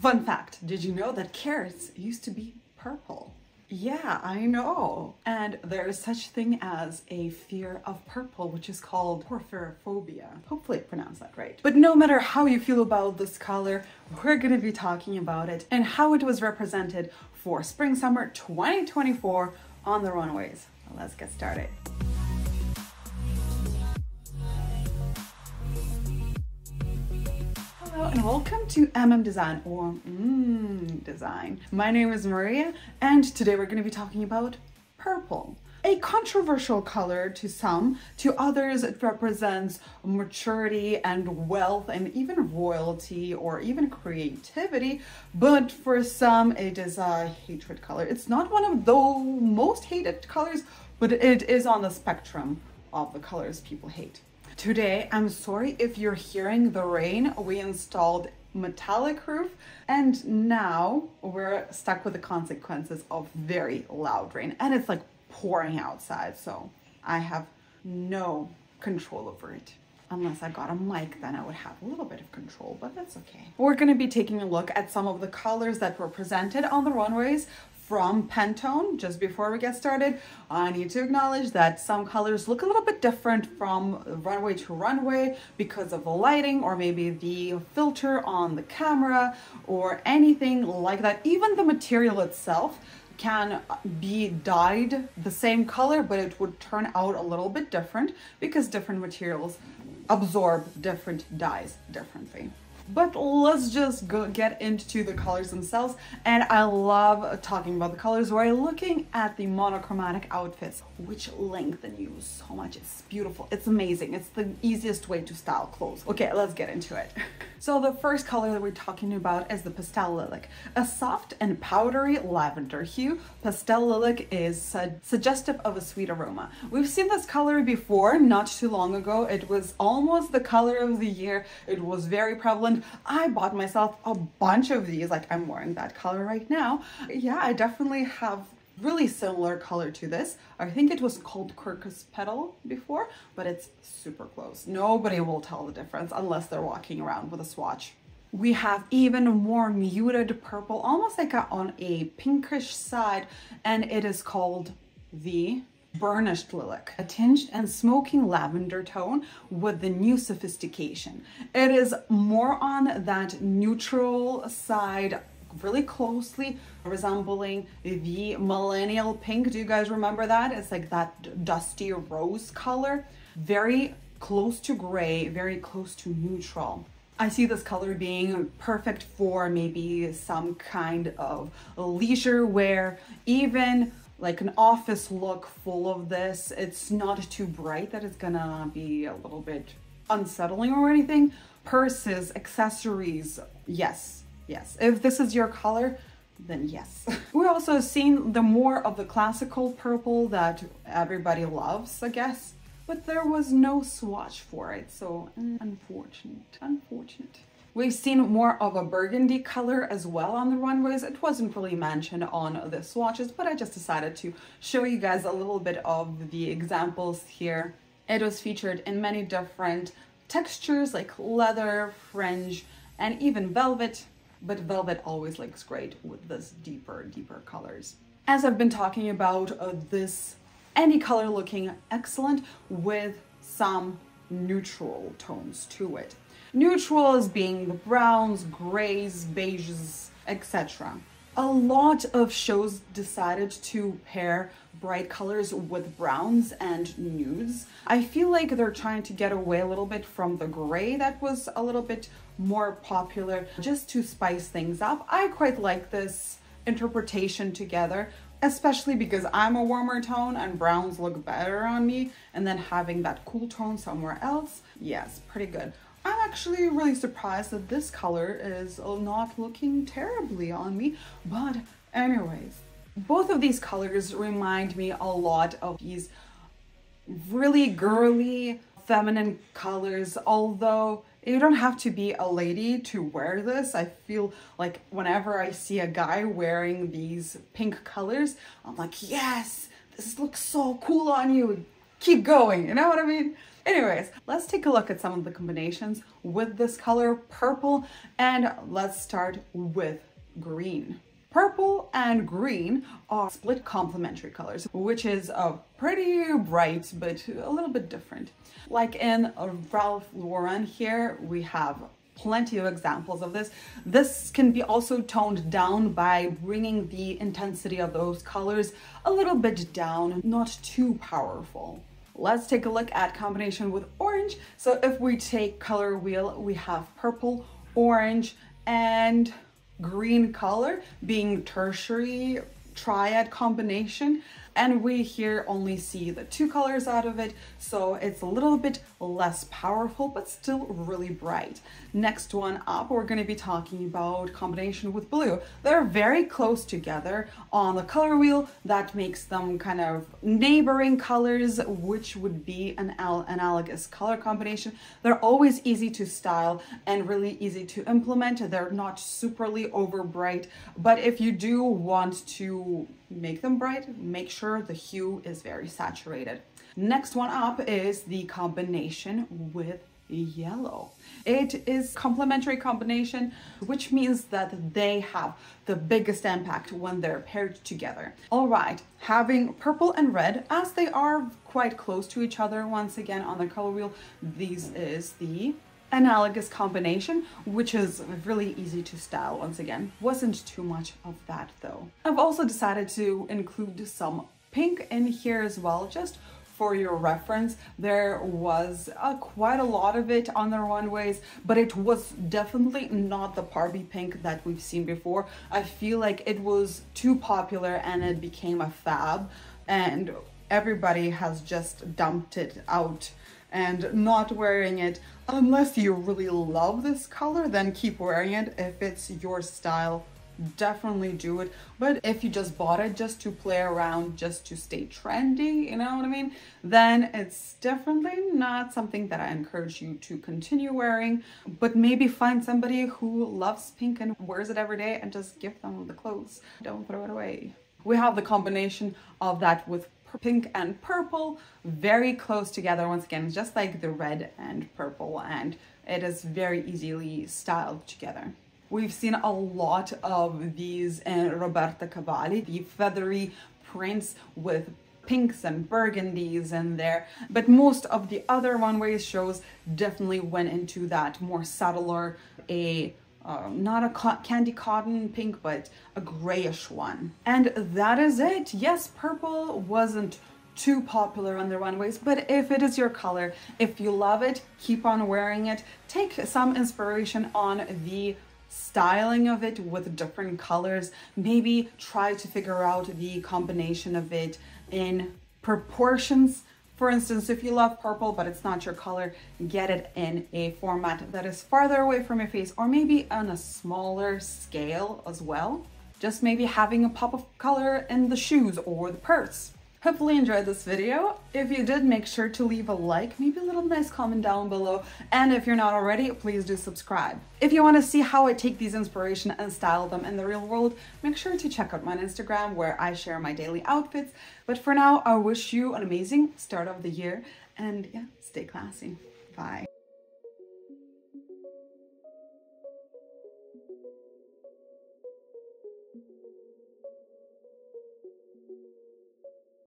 Fun fact, did you know that carrots used to be purple? Yeah, I know. And there is such thing as a fear of purple, which is called porphyrophobia. Hopefully I pronounced that right. But no matter how you feel about this color, we're gonna be talking about it and how it was represented for Spring Summer 2024 on the runways. Well, let's get started. Hello and welcome to Design or Design. My name is Maria and today we're going to be talking about purple. A controversial color to some, to others it represents maturity and wealth and even royalty or even creativity, but for some it is a hatred color. It's not one of the most hated colors, but it is on the spectrum of the colors people hate. Today, I'm sorry if you're hearing the rain. We installed metallic roof and now we're stuck with the consequences of very loud rain, and it's like pouring outside, so I have no control over it. Unless I got a mic, then I would have a little bit of control, but that's okay. We're going to be taking a look at some of the colors that were presented on the runways from Pantone. Just before we get started, I need to acknowledge that some colors look a little bit different from runway to runway because of the lighting or maybe the filter on the camera or anything like that. Even the material itself can be dyed the same color, but it would turn out a little bit different because different materials absorb different dyes differently. But let's just get into the colors themselves. And I love talking about the colors. We're looking at the monochromatic outfits, which lengthen you so much. It's beautiful. It's amazing. It's the easiest way to style clothes. Okay, let's get into it. So the first color that we're talking about is the Pastel Lilac, a soft and powdery lavender hue. Pastel Lilac is suggestive of a sweet aroma. We've seen this color before, not too long ago. It was almost the color of the year. It was very prevalent. I bought myself a bunch of these, like I'm wearing that color right now. Yeah, I definitely have really similar color to this. I think it was called Crocus Petal before, but it's super close. Nobody will tell the difference unless they're walking around with a swatch. We have even more muted purple, almost like on a pinkish side, and it is called the Burnished Lilac, a tinged and smoking lavender tone with the new Sophistication. It is more on that neutral side, really closely resembling the millennial pink. Do you guys remember that? It's like that dusty rose color, very close to gray, very close to neutral. I see this color being perfect for maybe some kind of leisure wear, even like an office look full of this. It's not too bright that it's gonna be a little bit unsettling or anything. Purses, accessories, yes. If this is your color, then yes. We're also seeing the more of the classical purple that everybody loves, I guess, but there was no swatch for it, so unfortunate. We've seen more of a burgundy color as well on the runways. It wasn't really mentioned on the swatches, but I just decided to show you guys a little bit of the examples here. It was featured in many different textures like leather, fringe, and even velvet, but velvet always looks great with this deeper colors. As I've been talking about this, any color looking excellent with some neutral tones to it. Neutrals being the browns, grays, beiges, etc. A lot of shows decided to pair bright colors with browns and nudes. I feel like they're trying to get away a little bit from the gray that was a little bit more popular, just to spice things up. I quite like this interpretation together, especially because I'm a warmer tone and browns look better on me, and then having that cool tone somewhere else, yes, pretty good. I'm actually really surprised that this color is not looking terribly on me, but anyways, both of these colors remind me a lot of these really girly, feminine colors, although you don't have to be a lady to wear this. I feel like whenever I see a guy wearing these pink colors, I'm like, yes, this looks so cool on you. Keep going, you know what I mean? Anyways, let's take a look at some of the combinations with this color, purple, and let's start with green. Purple and green are split complementary colors, which is pretty bright, but a little bit different. Like in Ralph Lauren here, we have plenty of examples of this. This can be also toned down by bringing the intensity of those colors a little bit down, not too powerful. Let's take a look at combination with orange. So if we take color wheel, we have purple, orange, and green color being tertiary triad combination, and we here only see the two colors out of it, so it's a little bit less powerful but still really bright. Next one up, we're going to be talking about combination with blue. They're very close together on the color wheel. That makes them kind of neighboring colors, which would be an analogous color combination. They're always easy to style and really easy to implement. They're not superly over bright, but if you do want to make them bright, make sure the hue is very saturated. Next one up is the combination with yellow. It is complementary combination, which means that they have the biggest impact when they're paired together. All right, having purple and red, as they are quite close to each other once again on the color wheel, this is the analogous combination, which is really easy to style. Once again, wasn't too much of that though. I've also decided to include some pink in here as well, just for your reference. There was quite a lot of it on the runways, but it was definitely not the Barbie pink that we've seen before. I feel like it was too popular and it became a fab, and everybody has just dumped it out and not wearing it. Unless you really love this color, then keep wearing it. If it's your style, definitely do it. But if you just bought it just to play around, just to stay trendy, you know what I mean, then it's definitely not something that I encourage you to continue wearing. But maybe find somebody who loves pink and wears it every day and just give them the clothes. Don't throw it away. We have the combination of that with pink and purple, very close together once again, just like the red and purple, and it is very easily styled together. We've seen a lot of these in Roberta Cavalli, the feathery prints with pinks and burgundies in there, but most of the other runways shows definitely went into that more subtler, not a candy cotton pink, but a grayish one. And that is it. Yes, purple wasn't too popular on the runways, but if it is your color, if you love it, keep on wearing it. Take some inspiration on the styling of it with different colors. Maybe try to figure out the combination of it in proportions. For instance, if you love purple but it's not your color, get it in a format that is farther away from your face, or maybe on a smaller scale as well. Just maybe having a pop of color in the shoes or the purse. Hopefully you enjoyed this video. If you did, make sure to leave a like, maybe a little nice comment down below. And if you're not already, please do subscribe. If you want to see how I take these inspiration and style them in the real world, make sure to check out my Instagram where I share my daily outfits. But for now, I wish you an amazing start of the year, and yeah, stay classy. Bye.